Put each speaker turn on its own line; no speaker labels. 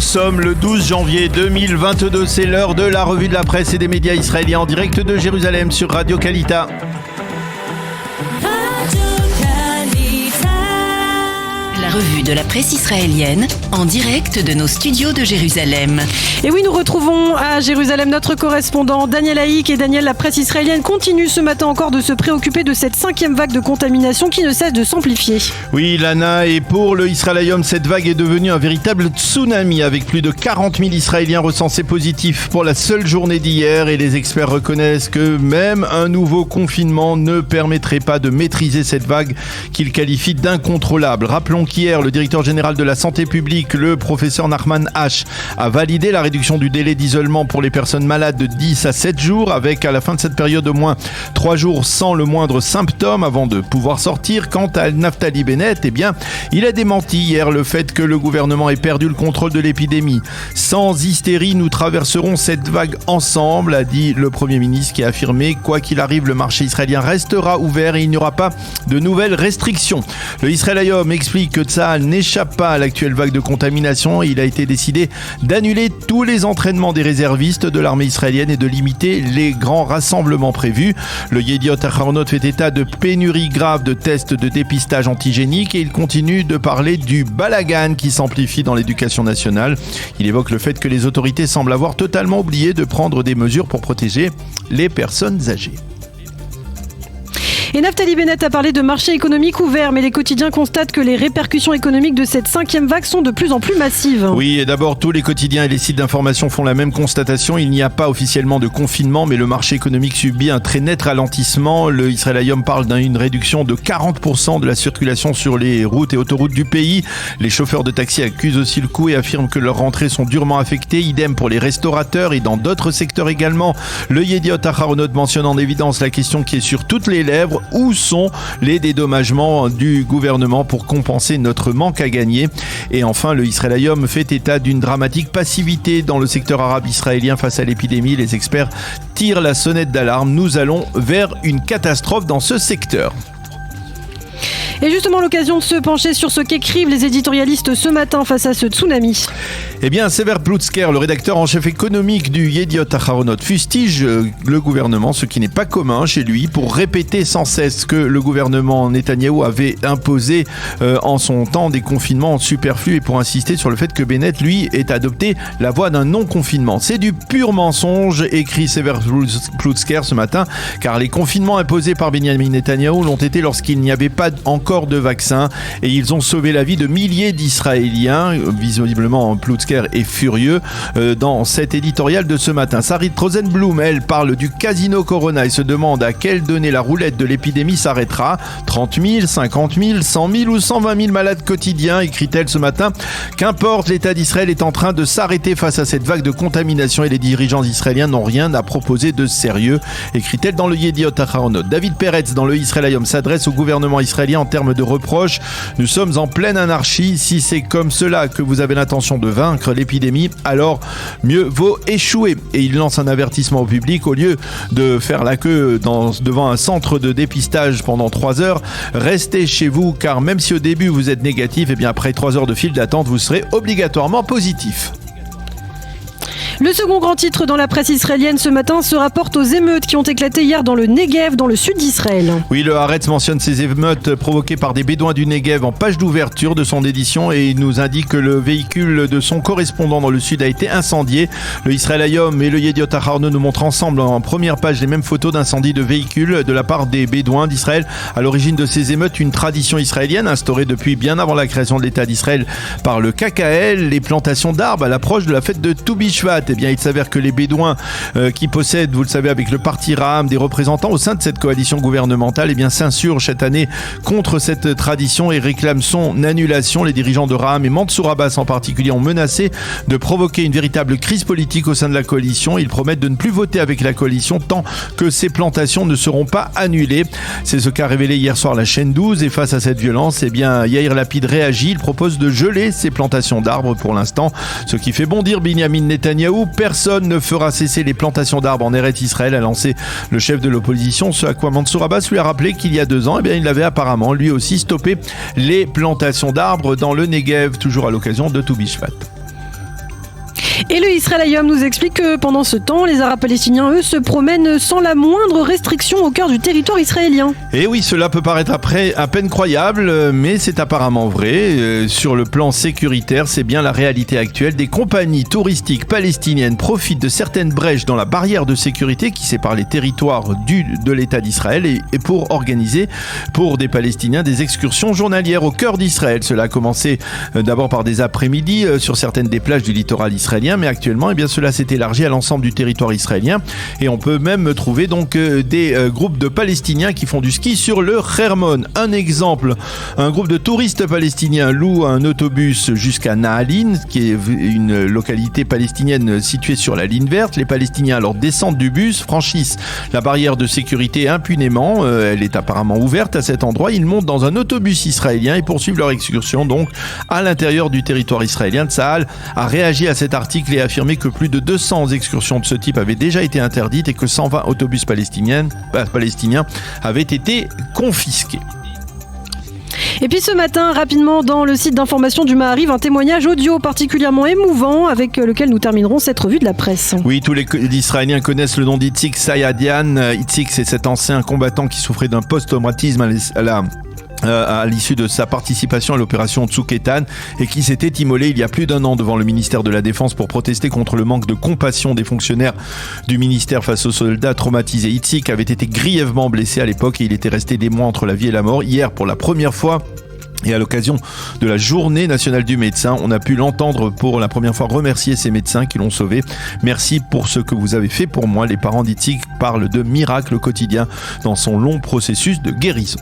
sommes le 12 janvier 2022, c'est l'heure de la revue de la presse et des médias israéliens en direct de Jérusalem sur Radio Kalita.
La revue de la presse israélienne en direct de nos studios de Jérusalem.
Et oui, nous retrouvons à Jérusalem notre correspondant Daniel Haïk. Et Daniel, la presse israélienne continue ce matin encore de se préoccuper de cette 5e vague de contamination qui ne cesse de s'amplifier.
Oui, Lana, et pour le Israël Hayom, cette vague est devenue un véritable tsunami avec plus de 40 000 Israéliens recensés positifs pour la seule journée d'hier. Et les experts reconnaissent que même un nouveau confinement ne permettrait pas de maîtriser cette vague qu'ils qualifient d'incontrôlable. Rappelons qu'hier, le directeur général de la santé publique, le professeur Nachman H, a validé la réduction du délai d'isolement pour les personnes malades de 10 à 7 jours, avec à la fin de cette période au moins 3 jours sans le moindre symptôme avant de pouvoir sortir. Quant à Naftali Bennett, eh bien, il a démenti hier le fait que le gouvernement ait perdu le contrôle de l'épidémie. Sans hystérie, nous traverserons cette vague ensemble, a dit le Premier ministre, qui a affirmé quoi qu'il arrive, le marché israélien restera ouvert et il n'y aura pas de nouvelles restrictions. Le Israël Hayom explique que Tsahal n'échappe pas à l'actuelle vague de contamination. Il a été décidé d'annuler tous les entraînements des réservistes de l'armée israélienne et de limiter les grands rassemblements prévus. Le Yediot Aharonot fait état de pénurie grave de tests de dépistage antigénique et il continue de parler du balagan qui s'amplifie dans l'éducation nationale. Il évoque le fait que les autorités semblent avoir totalement oublié de prendre des mesures pour protéger les personnes âgées.
Et Naftali Bennett a parlé de marché économique ouvert, mais les quotidiens constatent que les répercussions économiques de cette 5e vague sont de plus en plus massives.
Oui, et d'abord, tous les quotidiens et les sites d'information font la même constatation. Il n'y a pas officiellement de confinement, mais le marché économique subit un très net ralentissement. Le Israël Hayom parle d'une réduction de 40% de la circulation sur les routes et autoroutes du pays. Les chauffeurs de taxi accusent aussi le coup et affirment que leurs rentrées sont durement affectées. Idem pour les restaurateurs et dans d'autres secteurs également. Le Yediot Aharonot mentionne en évidence la question qui est sur toutes les lèvres. Où sont les dédommagements du gouvernement pour compenser notre manque à gagner? Et enfin, le Israël Hayom fait état d'une dramatique passivité dans le secteur arabe israélien face à l'épidémie. Les experts tirent la sonnette d'alarme. Nous allons vers une catastrophe dans ce secteur.
Et justement, l'occasion de se pencher sur ce qu'écrivent les éditorialistes ce matin face à ce tsunami.
Eh bien, Sever Plutzker, le rédacteur en chef économique du Yediot Aharonot, fustige le gouvernement, ce qui n'est pas commun chez lui, pour répéter sans cesse que le gouvernement Netanyahou avait imposé en son temps des confinements superflus et pour insister sur le fait que Bennett, lui, ait adopté la voie d'un non-confinement. C'est du pur mensonge, écrit Sever Plutzker ce matin, car les confinements imposés par Benjamin Netanyahou l'ont été lorsqu'il n'y avait pas encore de vaccins et ils ont sauvé la vie de milliers d'Israéliens. Visiblement, Plutzker est furieux dans cet éditorial de ce matin. Sarit Rosenblum, elle, parle du casino Corona et se demande à quelle donnée la roulette de l'épidémie s'arrêtera. 30 000, 50 000, 100 000 ou 120 000 malades quotidiens, écrit-elle ce matin. Qu'importe, l'État d'Israël est en train de s'arrêter face à cette vague de contamination et les dirigeants israéliens n'ont rien à proposer de sérieux, écrit-elle dans le Yediot Aharonot. David Peretz, dans le Israël Hayom, s'adresse au gouvernement israélien en termes de reproches. Nous sommes en pleine anarchie. Si c'est comme cela que vous avez l'intention de vaincre l'épidémie, alors mieux vaut échouer. Et il lance un avertissement au public. Au lieu de faire la queue devant un centre de dépistage pendant 3 heures, restez chez vous, car même si au début vous êtes négatif, et bien après 3 heures de file d'attente, vous serez obligatoirement positif.
Le second grand titre dans la presse israélienne ce matin se rapporte aux émeutes qui ont éclaté hier dans le Negev, dans le sud d'Israël.
Oui, le Haaretz mentionne ces émeutes provoquées par des bédouins du Negev en page d'ouverture de son édition et il nous indique que le véhicule de son correspondant dans le sud a été incendié. Le Israël Hayom et le Yediot Aharonot nous montrent ensemble en première page les mêmes photos d'incendie de véhicules de la part des bédouins d'Israël. À l'origine de ces émeutes, une tradition israélienne instaurée depuis bien avant la création de l'État d'Israël par le KKL, les plantations d'arbres à l'approche de la fête de Tou Bishvat. Eh bien, il s'avère que les Bédouins qui possèdent, vous le savez, avec le parti Raham, des représentants au sein de cette coalition gouvernementale, eh bien, s'insurgent cette année contre cette tradition et réclament son annulation. Les dirigeants de Raham et Mansour Abbas en particulier ont menacé de provoquer une véritable crise politique au sein de la coalition. Ils promettent de ne plus voter avec la coalition tant que ces plantations ne seront pas annulées. C'est ce qu'a révélé hier soir la chaîne 12 et face à cette violence, eh bien, Yair Lapid réagit. Il propose de geler ces plantations d'arbres pour l'instant, ce qui fait bondir Benjamin Netanyahou. Personne ne fera cesser les plantations d'arbres en Eretz Israël, a lancé le chef de l'opposition, ce à quoi Mansour Abbas lui a rappelé qu'il y a 2 ans, eh bien, il avait apparemment lui aussi stoppé les plantations d'arbres dans le Negev, toujours à l'occasion de Tou Bishvat.
Et le Israël nous explique que pendant ce temps, les Arabes palestiniens, eux, se promènent sans la moindre restriction au cœur du territoire israélien.
Et oui, cela peut paraître à peine croyable, mais c'est apparemment vrai. Sur le plan sécuritaire, c'est bien la réalité actuelle. Des compagnies touristiques palestiniennes profitent de certaines brèches dans la barrière de sécurité qui sépare les territoires de l'État d'Israël et pour organiser pour des Palestiniens des excursions journalières au cœur d'Israël. Cela a commencé d'abord par des après-midi sur certaines des plages du littoral israélien, mais actuellement, eh bien, cela s'est élargi à l'ensemble du territoire israélien et on peut même trouver donc des groupes de Palestiniens qui font du ski sur le Hermon. Un exemple, un groupe de touristes palestiniens loue un autobus jusqu'à Naalin, qui est une localité palestinienne située sur la ligne verte. Les Palestiniens alors descendent du bus, franchissent la barrière de sécurité impunément. Elle est apparemment ouverte à cet endroit. Ils montent dans un autobus israélien et poursuivent leur excursion donc à l'intérieur du territoire israélien. Tsahal a réagi à cet article et a affirmé que plus de 200 excursions de ce type avaient déjà été interdites et que 120 autobus palestiniens avaient été confisqués.
Et puis ce matin, rapidement, dans le site d'information du Maariv, un témoignage audio particulièrement émouvant avec lequel nous terminerons cette revue de la presse.
Oui, tous les Israéliens connaissent le nom d'Itzik Sayadian. Itzik, c'est cet ancien combattant qui souffrait d'un post-traumatisme à l'issue de sa participation à l'opération Tsuketan et qui s'était immolé il y a plus d'1 an devant le ministère de la Défense pour protester contre le manque de compassion des fonctionnaires du ministère face aux soldats traumatisés. Itzik avait été grièvement blessé à l'époque et il était resté des mois entre la vie et la mort. Hier, pour la première fois, et à l'occasion de la journée nationale du médecin, on a pu l'entendre pour la première fois remercier ces médecins qui l'ont sauvé. Merci pour ce que vous avez fait pour moi. Les parents d'Itzik parlent de miracle quotidien dans son long processus de guérison.